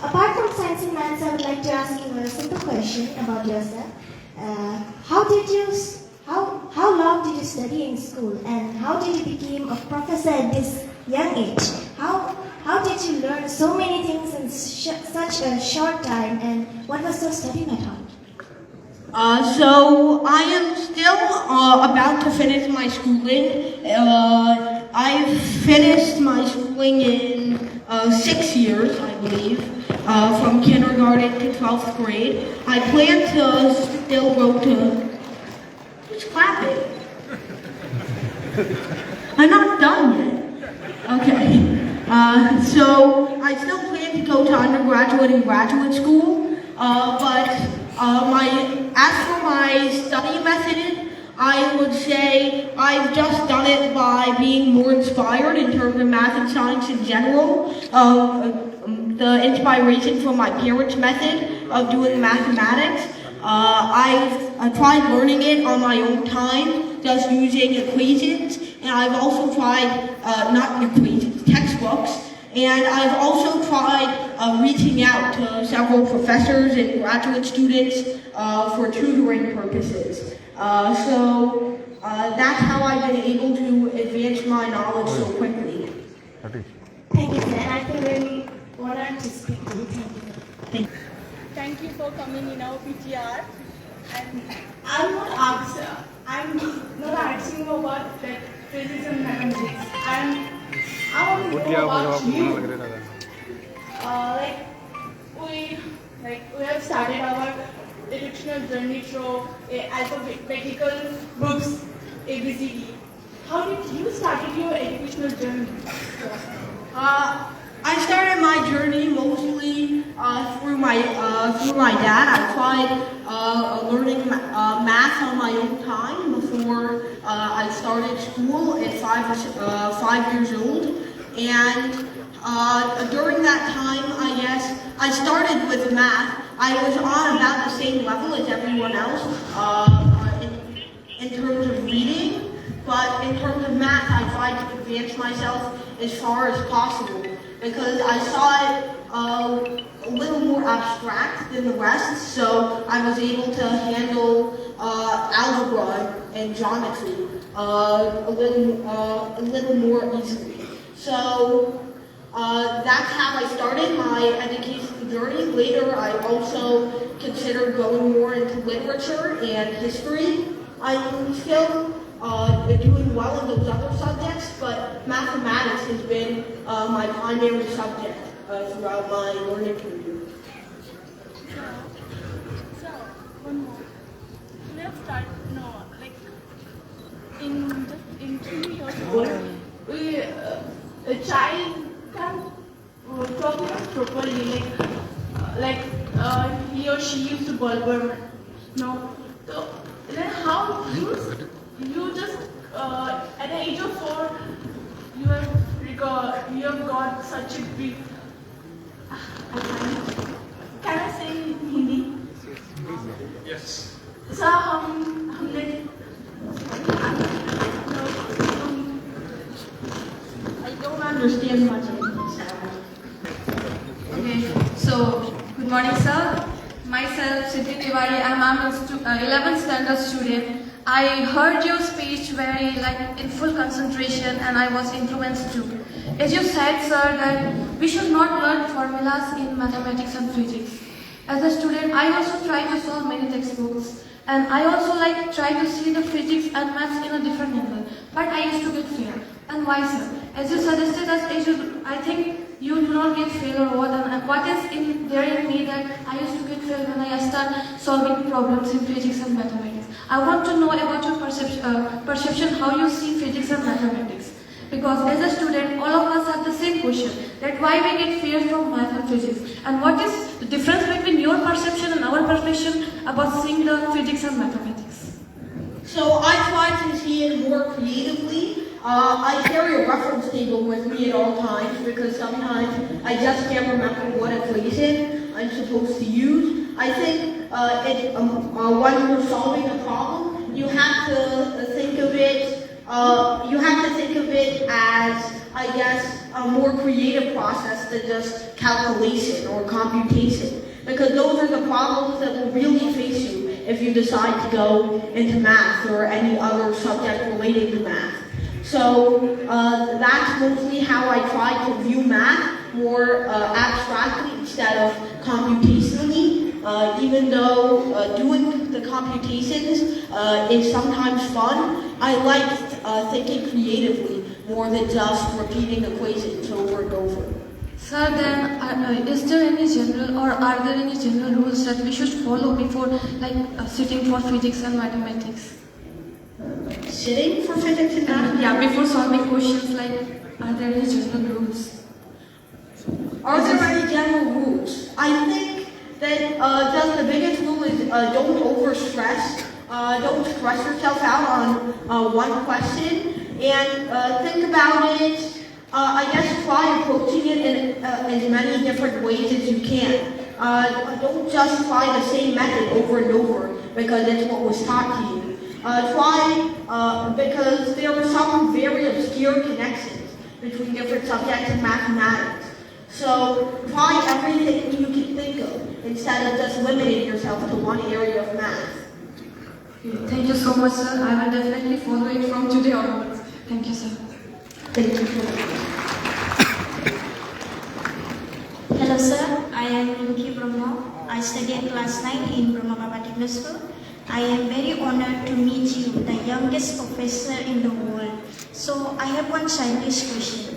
Apart from science and maths, I would like to ask you a simple question about yourself. How did you, how long did you study in school, and how did you become a professor at this young age? How did you learn so many things in such a short time, and what was your study method? So I am still about to finish my schooling. I finished my schooling in 6 years, I believe, from kindergarten to 12th grade. I plan to still go to... Who's clapping? I'm not done yet. Okay. So I still plan to go to undergraduate and graduate school, as for my study method, I would say I've just done it by being more inspired in terms of math and science in general. The inspiration from my parents' method of doing mathematics. I've tried learning it on my own time, just using equations, and I've also tried, not equations, textbooks. And I've also tried reaching out to several professors and graduate students for tutoring purposes. That's how I've been able to advance my knowledge so quickly. Thank you, sir. I feel really honored to speak to you. Thank you. Thank you for coming in our PTR. And I'm not asking you about like physics and mathematics. I want to know about you. We have started our educational journey through alphabetical books ABCD. How did you start your educational journey? I started my journey mostly through my dad. I tried learning math on my own time before I started school at 5 years old, and during that time, I guess I started with math. I was on about the same level as everyone else in terms of reading, but in terms of math, I tried to advance myself as far as possible, because I saw it a little more abstract than the rest, so I was able to handle algebra and geometry a little more easily. So that's how I started my educational journey. Later, I also considered going more into literature and history. I'm still doing well in those other subjects, but mathematics has been my primary subject throughout my learning career. so one more. Let's start. No, like in 3 years old, A child can talk properly, like he or she used to bulb. No, so then how you just at the age of 4 you have got such a big. Can I say in Hindi? Yes. So I don't understand much of this. Okay, so good morning, sir. Myself, Siddhi Tiwari. I'm a 11th standard student. I heard your speech very in full concentration, and I was influenced too. As you said, sir, that we should not learn formulas in mathematics and physics. As a student, I also try to solve many textbooks, and I also try to see the physics and maths in a different angle. But I used to get fail. And why, sir? As you suggested us, I think you do not get fail or what, and what is there in me that I used to get fail when I start solving problems in physics and mathematics. I want to know about your perception, how you see physics and mathematics. Because as a student, all of us have the same question, that why we get fail from math and physics. And what is the difference between your perception and our perception about seeing the physics and mathematics? So I try to see it more creatively. I carry a reference table with me at all times because sometimes I just can't remember what equation I'm supposed to use. I think when you're solving a problem, you have to think of it you have to think of it as, I guess, a more creative process than just calculation or computation. Because those are the problems that will really face you if you decide to go into math or any other subject relating to math. So that's mostly how I try to view math, more abstractly instead of computationally. Even though doing the computations is sometimes fun, I like thinking creatively more than just repeating equations over and over. Sir, then is there any general or are there any general rules that we should follow before sitting for physics and mathematics? Sitting for physics and math? Yeah, before solving questions, are there any general rules? Are there any general rules? I think that just the biggest rule is don't overstress. Don't stress yourself out on one question, and think about it. I guess try approaching it in as many different ways as you can. Don't just try the same method over and over because it's what was taught to you. Try because there are some very obscure connections between different subjects in mathematics. So try everything you can think of instead of just limiting yourself to one area of math. Thank you so much, sir. I will definitely follow it from today onwards. Thank you, sir. Thank you so much. Hello sir, I am Rinki Brahma. I study in class 9 in Brahma Particular School. I am very honored to meet you, the youngest professor in the world. So I have one childish question.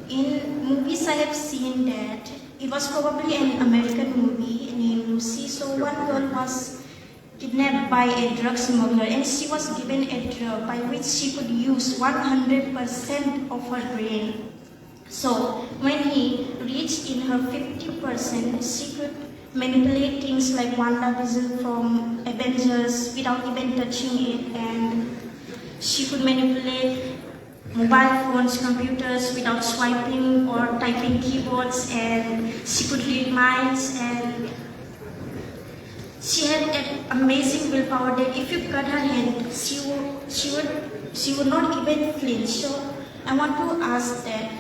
In movies I have seen that it was probably an American movie named Lucy. So one girl was kidnapped by a drug smuggler and she was given a drug by which she could use 100% of her brain. So when he reached in her 50%, she could manipulate things like WandaVision from Avengers without even touching it, and she could manipulate mobile phones, computers without swiping or typing keyboards, and she could read minds, and she had an amazing willpower that if you cut her hand, she would not even flinch. So I want to ask that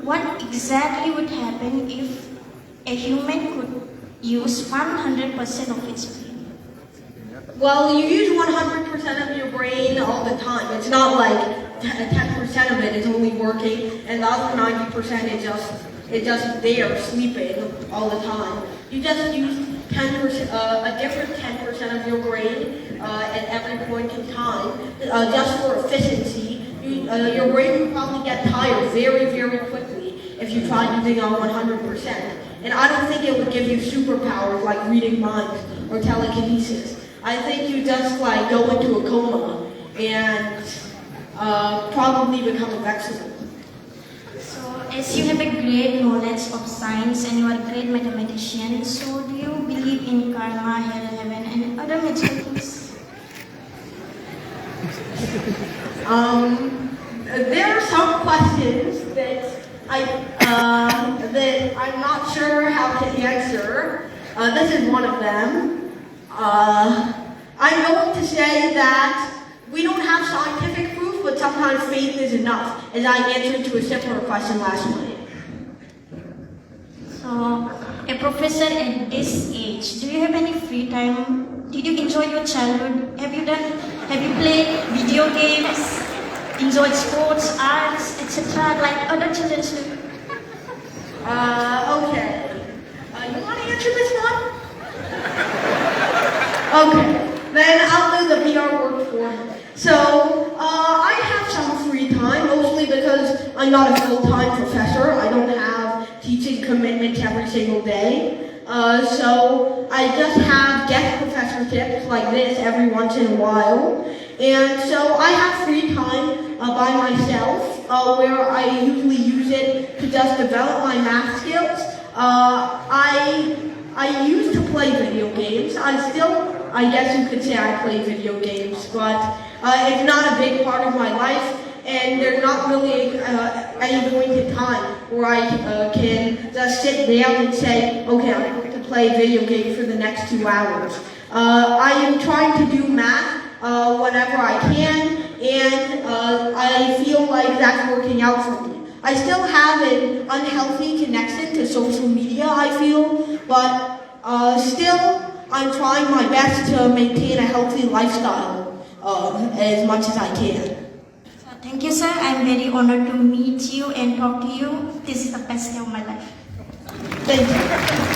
what exactly would happen if a human could use 100% of its brain? Well, you use 100% of your brain all the time. It's not like 10% of it is only working and the other 90% is just there sleeping all the time. You just use 10%, a different 10% of your brain at every point in time, just for efficiency. Your brain will probably get tired very, very quickly if you try using it on 100%. And I don't think it would give you superpowers like reading minds or telekinesis. I think you just go into a coma and probably become invincible. So as you have a great knowledge of science and you are a great mathematician, so do you believe in karma, hell, heaven, and other magical things? There are some questions that I'm not sure how to answer. This is one of them. I'm going to say that we don't have scientific proof, but sometimes faith is enough, as I answered to a similar question last night. So, a professor at this age, do you have any free time? Did you enjoy your childhood? Have you played video games, enjoyed sports, arts, etc., like other children do? Okay. You want to answer this one? Okay. Then I'll do the PR work for him. So, I have some free time, mostly because I'm not a full-time professor. I don't have teaching commitments every single day. So I just have guest professorships like this every once in a while. And so I have free time by myself, where I usually use it to just develop my math skills. I used to play video games. I guess you could say I play video games, but it's not a big part of my life. And there's not really any point in time where I can just sit down and say, okay, I'm going to play video games for the next 2 hours. I am trying to do math whenever I can, and I feel like that's working out for me. I still have an unhealthy connection to social media, I feel, but still I'm trying my best to maintain a healthy lifestyle as much as I can. Thank you, sir. I'm very honored to meet you and talk to you. This is the best day of my life. Thank you.